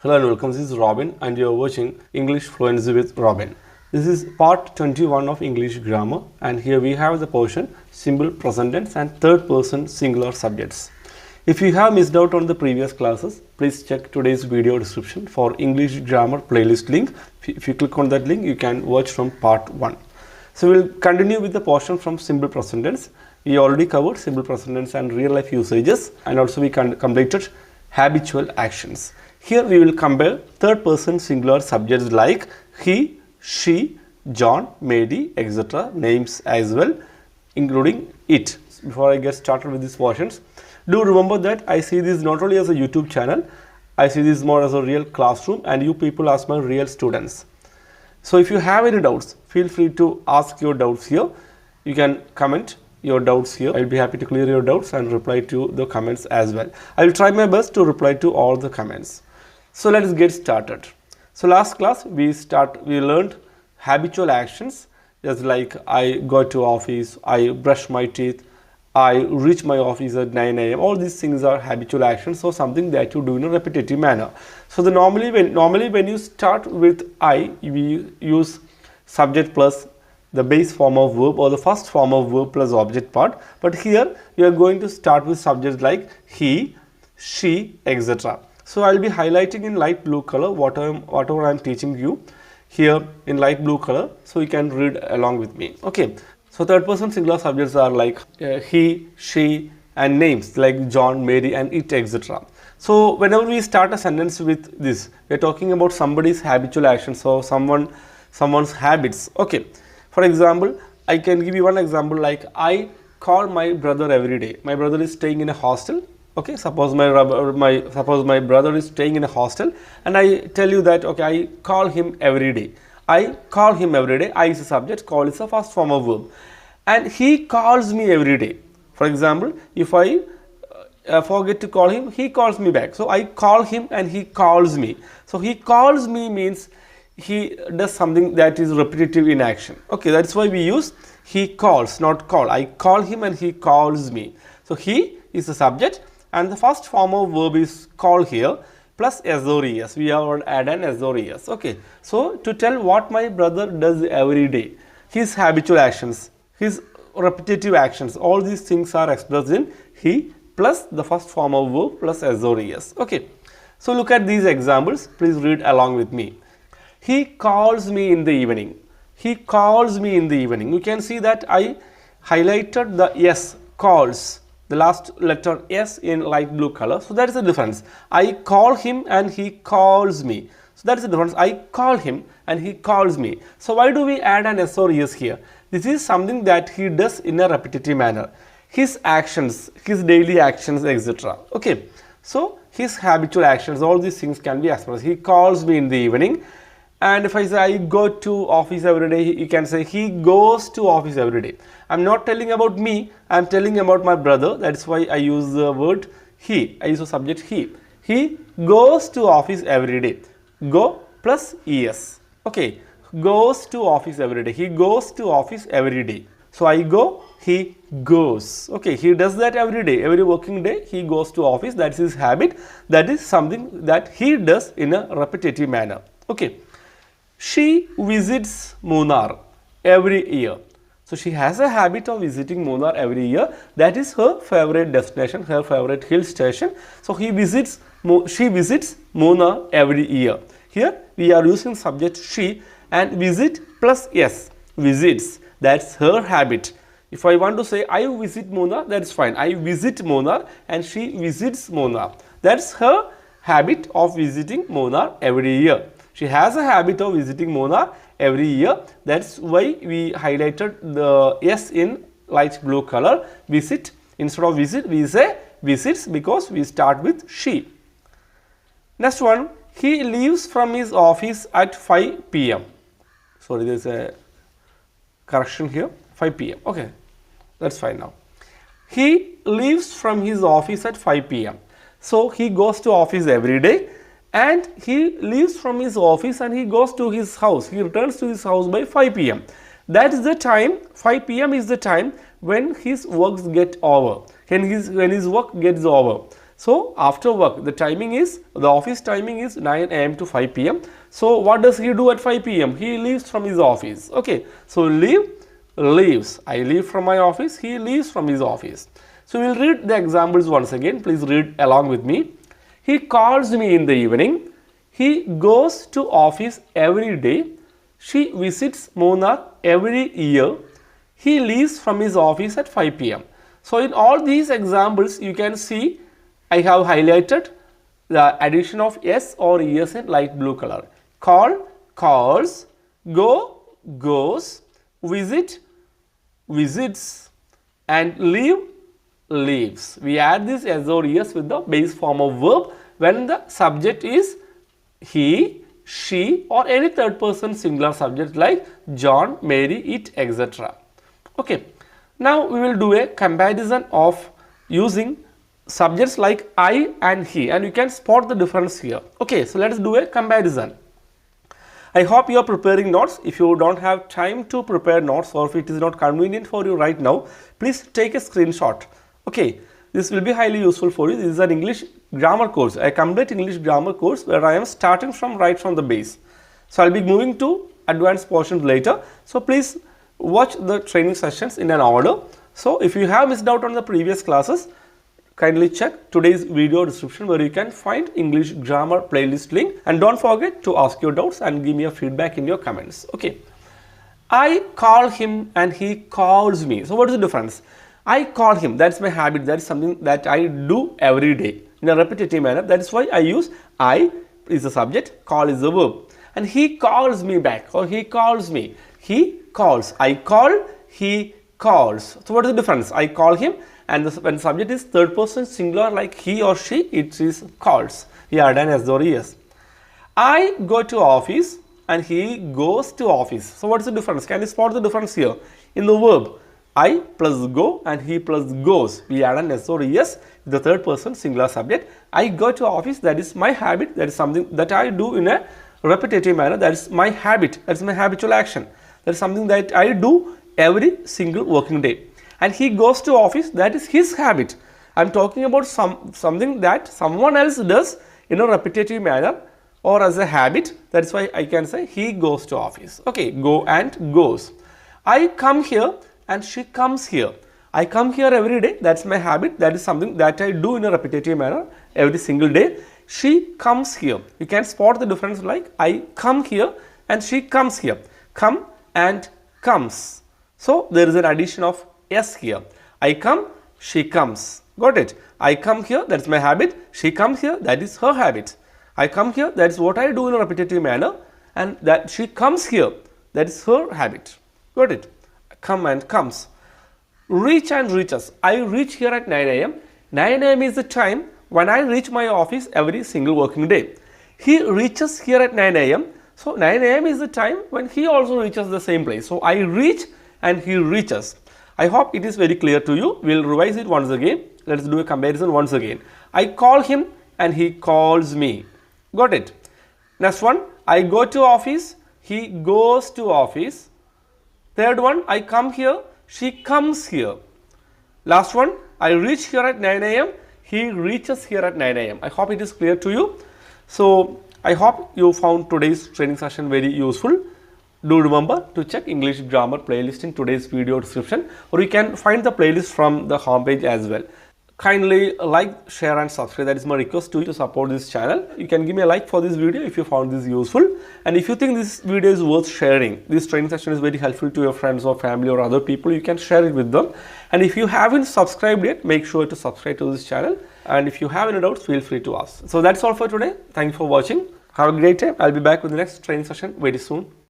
Hello and welcome. This is Robin and you are watching English Fluency with Robin. This is part 21 of English grammar and here we have the portion simple present tense and third person singular subjects. If you have missed out on the previous classes, please check today's video description for English grammar playlist link. If you click on that link, you can watch from part 1. So we'll continue with the portion from simple present tense. We already covered simple present tense and real life usages, and also we completed habitual actions. Here we will compare third person singular subjects like he, she, John, Mary, etc. names as well, including it. Before I get started with these portions, do remember that I see this not only as a YouTube channel, I see this more as a real classroom and you people as my real students. So if you have any doubts, feel free to ask your doubts here. You can comment your doubts here. I will be happy to clear your doubts and reply to the comments as well. I will try my best to reply to all the comments. So let's get started. So last class we learned habitual actions, just like I go to office, I brush my teeth, I reach my office at 9 a.m. All these things are habitual actions, so something that you do in a repetitive manner. So normally when you start with I, we use subject plus the base form of verb or the first form of verb plus object part. But here we are going to start with subjects like he, she, etc. So I will be highlighting in light blue color whatever I am teaching you here in light blue color, so you can read along with me. Okay. So third person singular subjects are like he, she, and names like John, Mary, and it, etc. So whenever we start a sentence with this, we are talking about somebody's habitual actions or someone's habits. Okay. For example, I can give you one example like I call my brother every day. My brother is staying in a hostel. Okay, suppose my brother is staying in a hostel and I tell you that okay, I call him every day. I call him every day. I is a subject, call is a first form of verb, and he calls me every day. For example, if I forget to call him, he calls me back. So I call him and he calls me. So he calls me means he does something that is repetitive in action. Okay, that's why we use he calls, not call. I call him and he calls me. So he is the subject and the first form of verb is call here plus s or es. We have add an s or es. Okay. So to tell what my brother does every day, his habitual actions, his repetitive actions, all these things are expressed in he plus the first form of verb plus s or es. Okay. So look at these examples. Please read along with me. He calls me in the evening. He calls me in the evening. You can see that I highlighted the s, calls, the last letter S in light blue color. So that is the difference. I call him and he calls me. So that is the difference. I call him and he calls me. So why do we add an S or Es here? This is something that he does in a repetitive manner. His actions, his daily actions, etc. Okay. So his habitual actions, all these things can be expressed. He calls me in the evening. And if I say I go to office every day, you can say he goes to office every day. I'm not telling about me, I'm telling about my brother. That's why I use the word he. I use the subject he. He goes to office every day. Go plus es. Okay. Goes to office every day. He goes to office every day. So I go, he goes. Okay. He does that every day. Every working day he goes to office. That's his habit. That is something that he does in a repetitive manner. Okay. She visits Munnar every year. So she has a habit of visiting Munnar every year. That is her favorite destination, her favorite hill station. So she visits Munnar every year. Here we are using subject she and visit plus s, visits. That's her habit. If I want to say I visit Munnar, that's fine. I visit Munnar and she visits Munnar. That's her habit of visiting Munnar every year. She has a habit of visiting Munnar every year. That's why we highlighted the S in light blue color. Visit, instead of visit, we say visits because we start with she. Next one, he leaves from his office at 5 p.m. Sorry, there is a correction here, 5 p.m. Okay, that's fine now. He leaves from his office at 5 p.m. So he goes to office every day. And he leaves from his office and he goes to his house. He returns to his house by 5 p.m. That is the time, 5 p.m. is the time when his works get over, when his work gets over. So after work, the office timing is 9 a.m. to 5 p.m. So what does he do at 5 p.m.? He leaves from his office. Okay, so leaves. I leave from my office, he leaves from his office. So we will read the examples once again. Please read along with me. He calls me in the evening. He goes to office every day. She visits Munnar every year. He leaves from his office at 5 p.m. So in all these examples, you can see I have highlighted the addition of s or es in light blue color. Call, calls, go, goes, visit, visits, and leave, leaves. We add this s or es with the base form of verb when the subject is he, she, or any third person singular subject like John, Mary, it, etc. Okay. Now we will do a comparison of using subjects like I and he, and you can spot the difference here. Okay, so let us do a comparison. I hope you are preparing notes. If you don't have time to prepare notes, or if it is not convenient for you right now, please take a screenshot. Okay, this will be highly useful for you. This is an English grammar course, a complete English grammar course where I am starting from right from the base. So I will be moving to advanced portions later. So please watch the training sessions in an order. So if you have missed out on the previous classes, kindly check today's video description where you can find English grammar playlist link, and don't forget to ask your doubts and give me a feedback in your comments. Okay, I call him and he calls me. So what is the difference? I call him, that's my habit, that is something that I do every day in a repetitive manner. That is why I use I is the subject, call is the verb, and he calls me back, or he calls me. He calls. I call, he calls. So what is the difference? I call him, and when subject is third person singular like he or she, it is calls. Here add an s or es. I go to office and he goes to office. So what is the difference? Can you spot the difference here? In the verb, I plus go and he plus goes, we add an s or es with the third person singular subject. I go to office, that is my habit, that is something that I do in a repetitive manner, that is my habit, that is my habitual action. That is something that I do every single working day. And he goes to office, that is his habit. I am talking about something that someone else does in a repetitive manner or as a habit. That is why I can say he goes to office. Okay, go and goes. I come here and she comes here. I come here every day, that is my habit, that is something that I do in a repetitive manner every single day. She comes here. You can spot the difference like I come here and she comes here. Come and comes. So there is an addition of s here. I come, she comes. Got it? I come here, that is my habit. She comes here, that is her habit. I come here, that is what I do in a repetitive manner, and that she comes here, that is her habit. Got it? Come and comes. Reach and reaches. I reach here at 9 a.m. 9 a.m. is the time when I reach my office every single working day. He reaches here at 9 a.m. So 9 a.m. is the time when he also reaches the same place. So I reach and he reaches. I hope it is very clear to you. We will revise it once again. Let us do a comparison once again. I call him and he calls me. Got it? Next one, I go to office, he goes to office. Third one, I come here, she comes here. Last one, I reach here at 9 a.m. He reaches here at 9 a.m. I hope it is clear to you. So I hope you found today's training session very useful. Do remember to check English grammar playlist in today's video description, or you can find the playlist from the homepage as well. Kindly like, share and subscribe. That is my request to you to support this channel. You can give me a like for this video if you found this useful, and if you think this video is worth sharing, this training session is very helpful to your friends or family or other people, you can share it with them. And if you haven't subscribed yet, make sure to subscribe to this channel, and if you have any doubts, feel free to ask. So that's all for today. Thank you for watching. Have a great time. I'll be back with the next training session very soon.